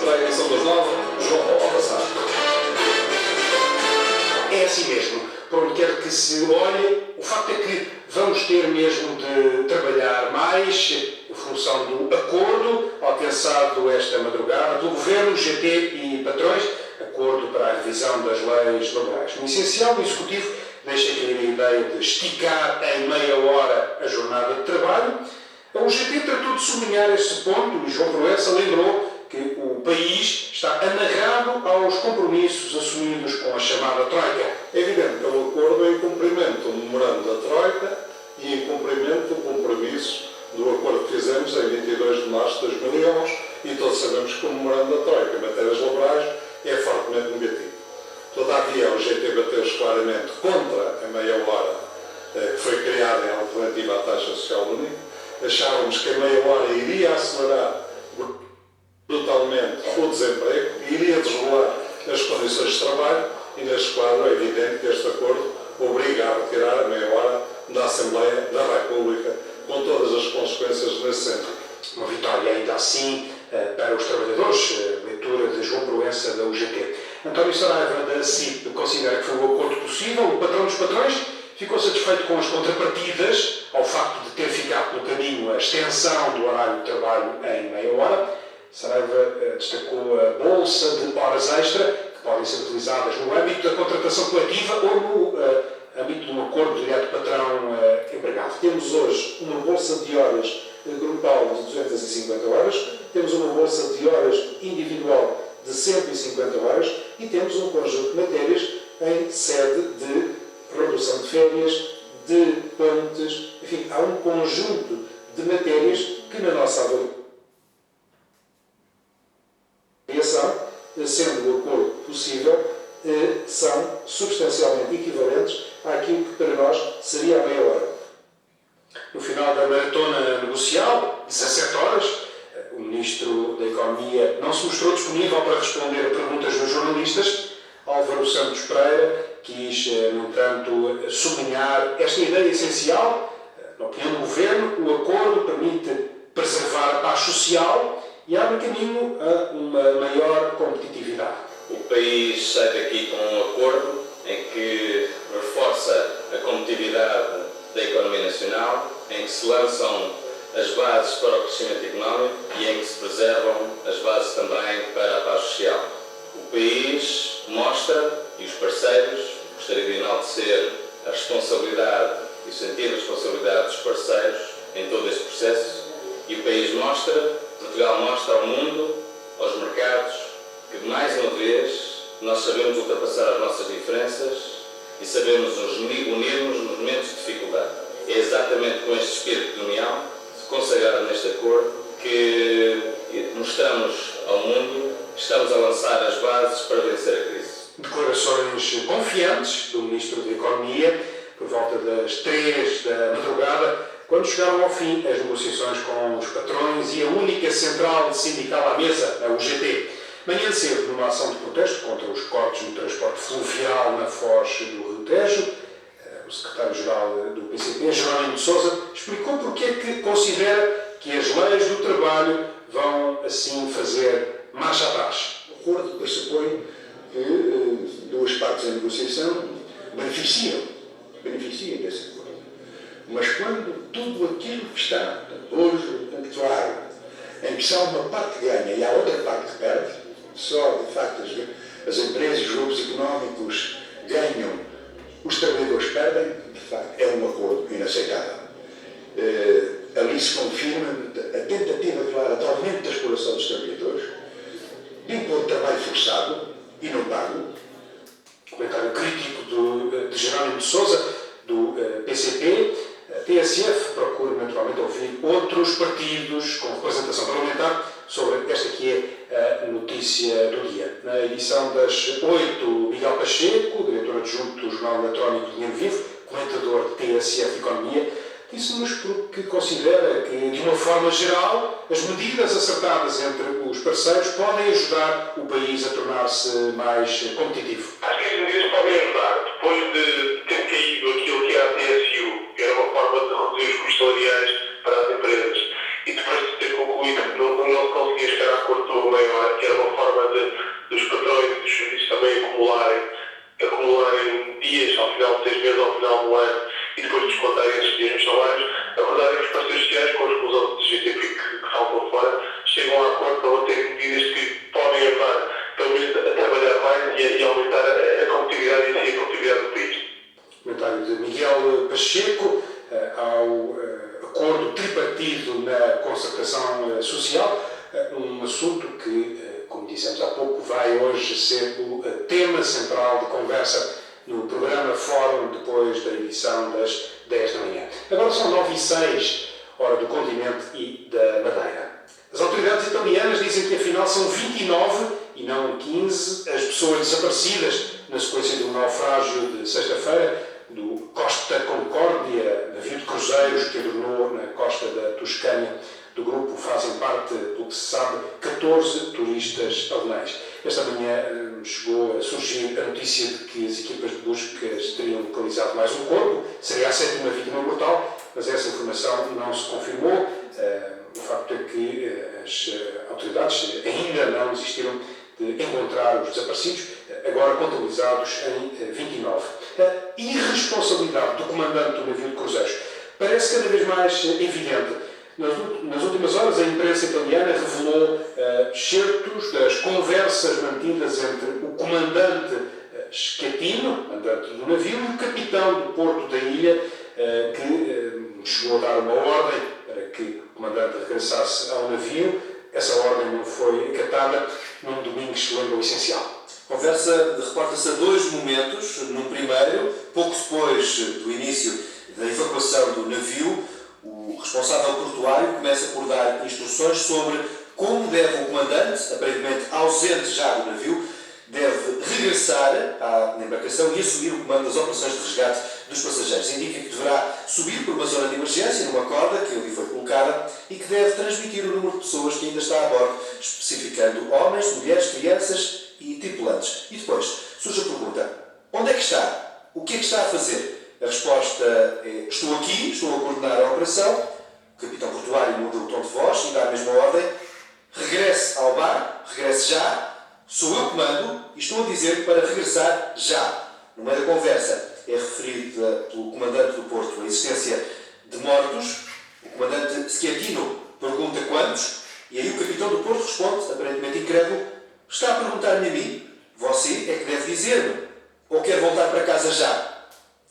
para a edição das 9, João Paulo Alcaçar. É assim mesmo. Por onde quer que se olhe, o facto é que vamos ter mesmo de trabalhar mais em função do acordo alcançado esta madrugada pelo Governo, GT e patrões, acordo para a revisão das leis laborais. No essencial, o Executivo deixa cair a ideia de esticar em meia hora a jornada de trabalho. A UGT tratou de sublinhar este ponto e João Proença lembrou que o país está amarrado aos compromissos assumidos com a chamada Troika. É evidente que o acordo é em cumprimento do memorando da Troika e em cumprimento do compromisso do acordo que fizemos em 22 de março de 2011 e todos sabemos que o memorando da Troika em matérias laborais é fortemente negativo. Todavia, o GT bateu-se claramente contra a meia hora que foi criada em alternativa à taxa social única. Achávamos que a meia hora iria acelerar brutalmente o desemprego e iria desregular as condições de trabalho e neste quadro é evidente que este acordo obriga a retirar a meia hora da Assembleia da República com todas as consequências nesse sentido. Uma vitória ainda assim para os trabalhadores, leitura de João Proença da UGT. António Saraiva da CIP considera que foi um acordo possível. O patrão dos patrões ficou satisfeito com as contrapartidas ao facto de ter ficado pelo caminho a extensão do horário de trabalho em meia hora. Saraiva destacou a bolsa de horas extra, que podem ser utilizadas no âmbito da contratação coletiva ou no âmbito de um acordo direto patrão-empregado. Temos hoje uma bolsa de horas grupal de 250 horas, temos uma bolsa de horas individual de 150 horas e temos um conjunto de matérias em sede de redução de férias, de pontes, enfim, há um conjunto de matérias que na nossa avaliação, sendo o acordo possível, são substancialmente equivalentes àquilo que para nós seria a meia hora. No final da maratona negocial, 17 horas, o Ministro da Economia não se mostrou disponível para responder a perguntas dos jornalistas. Álvaro Santos Pereira quis, no entanto, sublinhar esta ideia essencial. Na opinião do Governo, o acordo permite preservar a paz social e abre caminho a uma maior competitividade. O país sai daqui com um acordo em que reforça a competitividade da economia nacional, em que se lançam as bases para o crescimento económico e em que se preservam as bases também para a paz social. O país mostra, e os parceiros, gostaria de enaltecer a responsabilidade e o sentido de responsabilidade dos parceiros em todo este processo, e o país mostra, Portugal mostra ao mundo, aos mercados, que mais uma vez nós sabemos ultrapassar as nossas diferenças e sabemos nos unirmos nos momentos de dificuldade. É exatamente com este espírito de união, consagrado neste acordo, que mostramos ao mundo que estamos a lançar as bases para vencer a crise. Declarações confiantes do Ministro da Economia, por volta das 3 da madrugada, quando chegaram ao fim as negociações com os patrões e a única central sindical à mesa, a UGT. Manhã cedo, numa ação de protesto contra os cortes no transporte fluvial na foz do Rio Tejo, o secretário-geral do PCP, Jerónimo de Sousa, explicou porque é que considera que as leis do trabalho vão, assim, fazer marcha atrás. O acordo pressupõe que duas partes em negociação beneficiam desse acordo. Mas quando tudo aquilo que está hoje claro, em que só uma parte ganha e há outra parte que perde, só de facto as empresas, os grupos económicos ganham, os trabalhadores perdem, de facto é um acordo inaceitável. Ali se confirma a tentativa clara de aumento da exploração dos trabalhadores, de impor trabalho forçado e não pago. Comentário crítico de Jerónimo de Sousa, do PCP. A TSF procura naturalmente ouvir outros partidos com representação parlamentar sobre esta que é a notícia do dia. Na edição das 8, Miguel Pacheco, diretor adjunto do Jornal Eletrónico Dinheiro Vivo, comentador de TSF Economia, disse-nos porque considera que, de uma forma geral, as medidas acertadas entre os parceiros podem ajudar o país a tornar-se mais competitivo. Acho que as medidas podem ajudar. Depois de ter caído aquilo que era a TSU, que era uma forma de reduzir os custos salariais para as empresas, e depois de ter concluído que não conseguia chegar a acordo pelo maior, que era uma forma dos patrões e dos serviços também acumularem dias ao final de 6 meses, ao final do ano, e depois descontarem esses dias nos salários. A verdade é que os parceiros sociais, com a exclusão do GTP que faltam fora, chegam a acordo para obterem medidas que podem ajudar, pelo menos, a trabalhar mais e aumentar a competitividade e a competitividade do país. Comentário de Miguel Pacheco ao acordo tripartido na concertação social, um assunto que, como dissemos há pouco, vai hoje ser o tema central de conversa no programa Fórum, depois da edição das 10 da manhã. Agora são 9h06, hora do continente e da Madeira. As autoridades italianas dizem que afinal são 29 e não 15 as pessoas desaparecidas na sequência do naufrágio de sexta-feira do Costa Concórdia, navio de cruzeiros que adornou na costa da Toscânia. Do grupo fazem parte, pelo que se sabe, 14 turistas alemães. Esta manhã chegou a surgir a notícia de que as equipas de buscas teriam localizado mais um corpo, seria a 7ª vítima mortal, mas essa informação não se confirmou. O facto é que as autoridades ainda não desistiram de encontrar os desaparecidos, agora contabilizados em 29. A irresponsabilidade do comandante do navio de cruzeiros parece cada vez mais evidente. Nas últimas horas, a imprensa italiana revelou excertos das conversas mantidas entre o comandante Schettino, comandante do navio, e o capitão do porto da ilha, que chegou a dar uma ordem para que o comandante regressasse ao navio. Essa ordem não foi acatada. Nuno Domingues lembra o essencial. A conversa reporta-se a 2 momentos. No primeiro, pouco depois do início da evacuação do navio, o responsável portuário começa por dar instruções sobre como deve o comandante, aparentemente ausente já do navio, deve regressar à embarcação e assumir o comando das operações de resgate dos passageiros. Indica que deverá subir por uma zona de emergência, numa corda que ali foi colocada, e que deve transmitir o número de pessoas que ainda está a bordo, especificando homens, mulheres, crianças e tripulantes. E depois surge a pergunta: onde é que está? O que é que está a fazer? A resposta é: estou aqui, estou a coordenar a operação. O capitão portuário muda o tom de voz e dá a mesma ordem: regresse ao bar, regresse já. Sou eu que mando e estou a dizer para regressar já. No meio da conversa é referida pelo comandante do Porto a existência de mortos. O comandante Schettino pergunta quantos, e aí o capitão do Porto responde, aparentemente incrédulo: está a perguntar-me a mim? Você é que deve dizer-me. Ou quer voltar para casa já?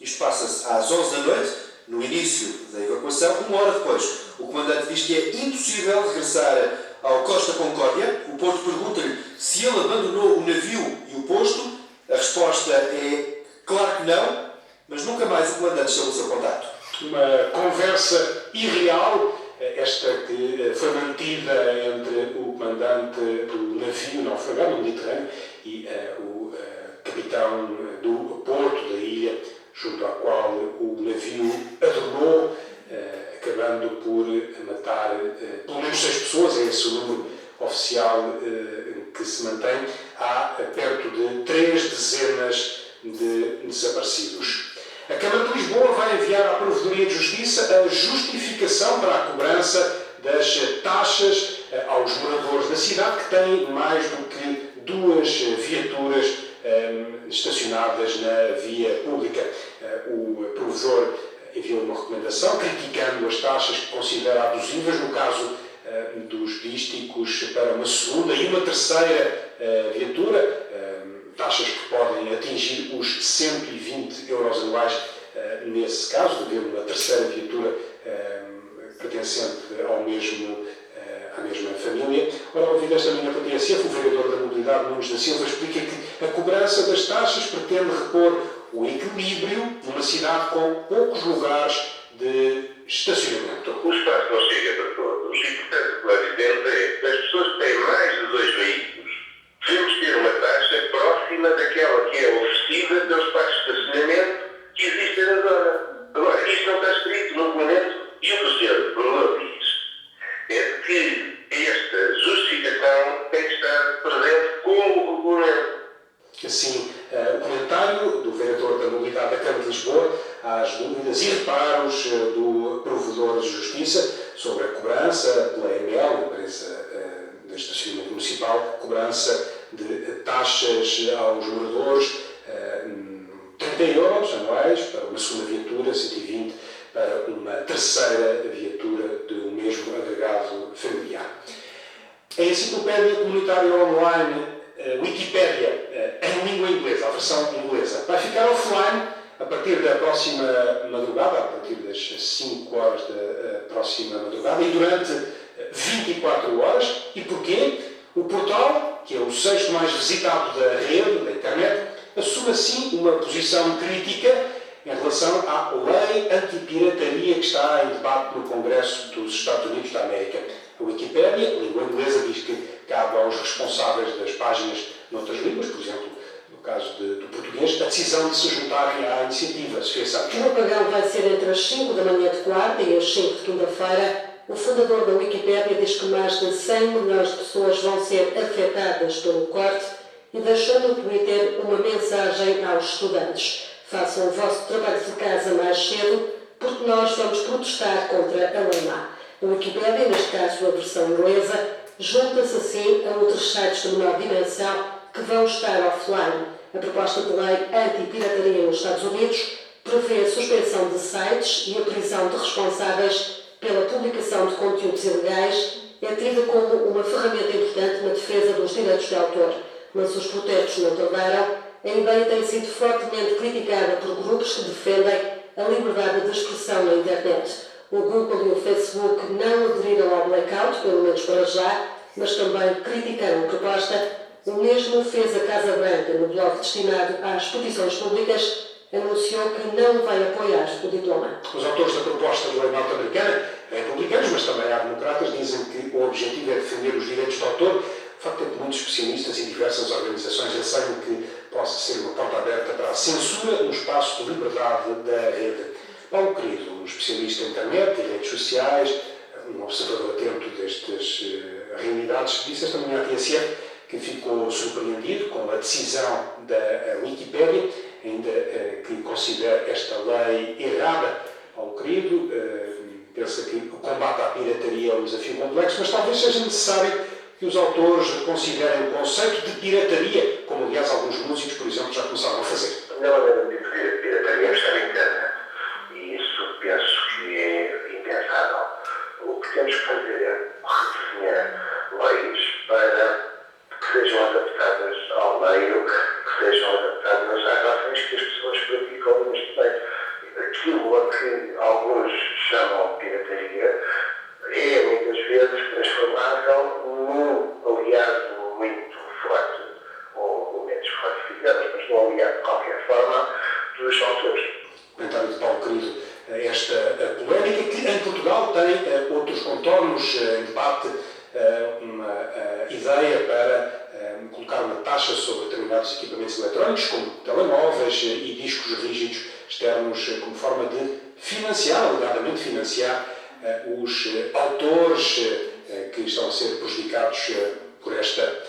Isto passa-se às 11 da noite, no início da evacuação. 1 hora depois, o comandante diz que é impossível regressar ao Costa Concórdia. O Porto pergunta-lhe se ele abandonou o navio e o posto. A resposta é claro que não, mas nunca mais o comandante estabeleceu contacto. Uma conversa irreal, esta que foi mantida entre o comandante do navio naufragado no Mediterrâneo e o capitão do porto da ilha, junto ao qual o navio adornou, acabando por matar pelo menos 6 pessoas. É esse o número oficial que se mantém. Há perto de 3 dezenas de desaparecidos. A Câmara de Lisboa vai enviar à Provedoria de Justiça a justificação para a cobrança das taxas aos moradores da cidade que têm mais do que 2 viaturas estacionadas na via pública. O provedor enviou uma recomendação criticando as taxas que considera abusivas, no caso dos dísticos para uma segunda e uma terceira viatura, taxas que podem atingir os 120 euros anuais nesse caso, de haver uma terceira viatura pertencente à mesma família. Ora, ouvido esta manhã pela TSF, o vereador da Mobilidade, Nunes da Silva, explica que a cobrança das taxas pretende repor o equilíbrio numa cidade com poucos lugares de estacionamento. O espaço não chega para todos e, portanto, o evidente é que as pessoas que têm mais de 2 veículos devemos ter uma taxa próxima daquela que é oferecida pelos espaços de estacionamento que existem na zona. Agora, isto não está escrito no documento e o que o Sr. Provedor diz é que esta justificação tem que estar presente com o regulamento. Assim, o comentário do vereador da Mobilidade da Câmara de Lisboa às dúvidas e reparos do provedor de Justiça sobre a cobrança pela EML, empresa de estacionamento municipal, cobrança de taxas aos moradores, 30 euros anuais para uma segunda viatura, 120 para uma terceira viatura do mesmo agregado familiar. A enciclopédia comunitária online Wikipédia, em língua inglesa, a versão inglesa, vai ficar offline a partir da próxima madrugada, a partir das 5 horas da próxima madrugada e durante 24 horas. E porquê? O portal, que é o sexto mais visitado da rede, da internet, assume assim uma posição crítica em relação à lei antipirataria que está em debate no Congresso dos Estados Unidos da América. A Wikipédia, a língua inglesa, diz que cabe aos responsáveis das páginas noutras línguas, por exemplo, no caso do português, a decisão de se juntarem à iniciativa. Sofia Santos. O apagão vai ser entre as 5 da manhã de quarta e as 5 de quinta-feira. O fundador da Wikipédia diz que mais de 100 milhões de pessoas vão ser afetadas pelo corte e deixou no Twitter uma mensagem aos estudantes. Façam o vosso trabalho de casa mais cedo, porque nós vamos protestar contra a lei má. A Wikipédia, neste caso a versão inglesa, junta-se assim a outros sites de menor dimensão que vão estar offline. A proposta de lei anti-pirataria nos Estados Unidos prevê a suspensão de sites e a prisão de responsáveis pela publicação de conteúdos ilegais. É tida como uma ferramenta importante na defesa dos direitos de autor. Mas os protestos não tardaram. A ideia tem sido fortemente criticada por grupos que defendem a liberdade de expressão na internet. O Google e o Facebook não aderiram ao blackout, pelo menos para já, mas também criticaram a proposta. O mesmo fez a Casa Branca no blog destinado às petições públicas, anunciou que não vai apoiar o diploma. Os autores da proposta de lei norte-americana, republicanos, mas também há democratas, dizem que o objetivo é defender os direitos de autor. O facto é que muitos especialistas e diversas organizações receiam que possa ser uma porta aberta para a censura no espaço de liberdade da rede. Paulo Querido, um especialista em internet e redes sociais, um observador atento destas realidades, disse esta manhã à TSF que ficou surpreendido com a decisão da Wikipédia, ainda que considera esta lei errada. Paulo Querido pensa que o combate à pirataria é um desafio complexo, mas talvez seja necessário que os autores considerem o conceito de pirataria, como aliás alguns músicos, por exemplo, já começaram a fazer. A melhor maneira de definir a pirataria é estar interna. E isso penso que é impensável. O que temos que fazer é redesenhar leis para que sejam adaptadas ao meio, que sejam adaptadas às ações que as pessoas praticam neste meio. Aquilo a que alguns chamam de pirataria é muitas vezes transformável num aliado muito forte, ou menos forte, digamos, mas num aliado de qualquer forma dos autores. Comentário de Paulo Querido, esta polémica que em Portugal tem outros contornos, em debate uma ideia para colocar uma taxa sobre determinados equipamentos eletrónicos, como telemóveis e discos rígidos externos, como forma de financiar, alegadamente financiar, os autores que estão a ser prejudicados por esta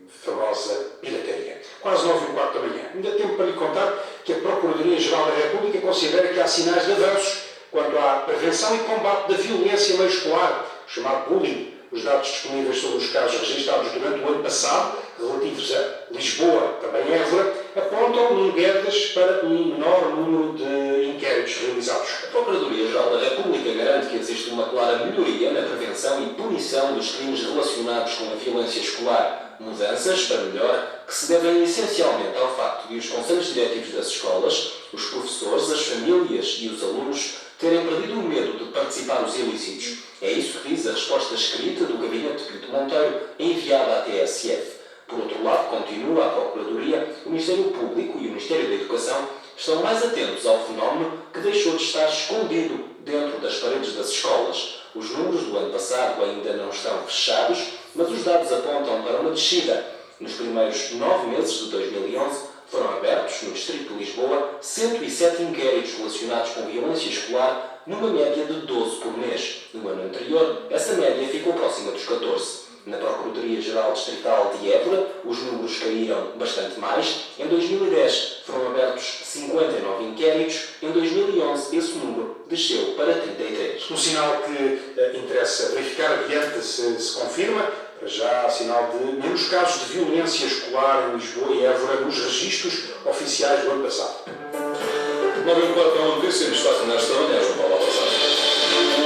famosa pirataria. Quase 9h15 da manhã. Ainda tempo para lhe contar que a Procuradoria-Geral da República considera que há sinais de avanços quanto à prevenção e combate da violência meio escolar, chamado bullying. Os dados disponíveis sobre os casos registrados durante o ano passado, relativos a Lisboa, também Évora, apontam no Guedes para um menor número de inquéritos realizados. A Procuradoria-Geral da República garante que existe uma clara melhoria na prevenção e punição dos crimes relacionados com a violência escolar. Mudanças, para melhor, que se devem essencialmente ao facto de os conselhos diretivos das escolas, os professores, as famílias e os alunos terem perdido o medo de participar nos ilícitos. É isso que diz a resposta escrita do Gabinete de Pinto Monteiro, enviada à TSF. Por outro lado, continua a Procuradoria, o Ministério Público e o Ministério da Educação estão mais atentos ao fenómeno que deixou de estar escondido dentro das paredes das escolas. Os números do ano passado ainda não estão fechados, mas os dados apontam para uma descida. Nos primeiros 9 meses de 2011, foram abertos, no Distrito de Lisboa, 107 inquéritos relacionados com violência escolar, numa média de 12 por mês. No ano anterior, essa média ficou próxima dos 14. Na Procuradoria-Geral Distrital de Évora, os números caíram bastante mais. Em 2010, foram abertos 59 inquéritos. Em 2011, esse número desceu para 33. Um sinal que interessa verificar adiante se confirma. Para já, sinal de menos casos de violência escolar em Lisboa e Évora nos registros oficiais do ano passado. 9 para uma notícia nos faz nesta manhã, João Paulo Alvassar.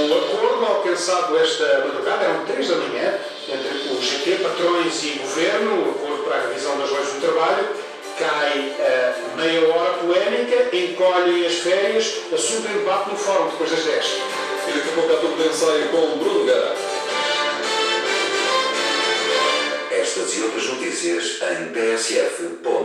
O acordo alcançado esta madrugada, eram 3 da manhã, entre o GT, patrões e governo, o acordo para a revisão das leis do trabalho, cai a meia hora polémica, encolhem as férias, assunto em debate no fórum depois das 10. E daqui a pouco a turma de ensaio com Bruno Guerra. Estas e outras notícias em tsf.pt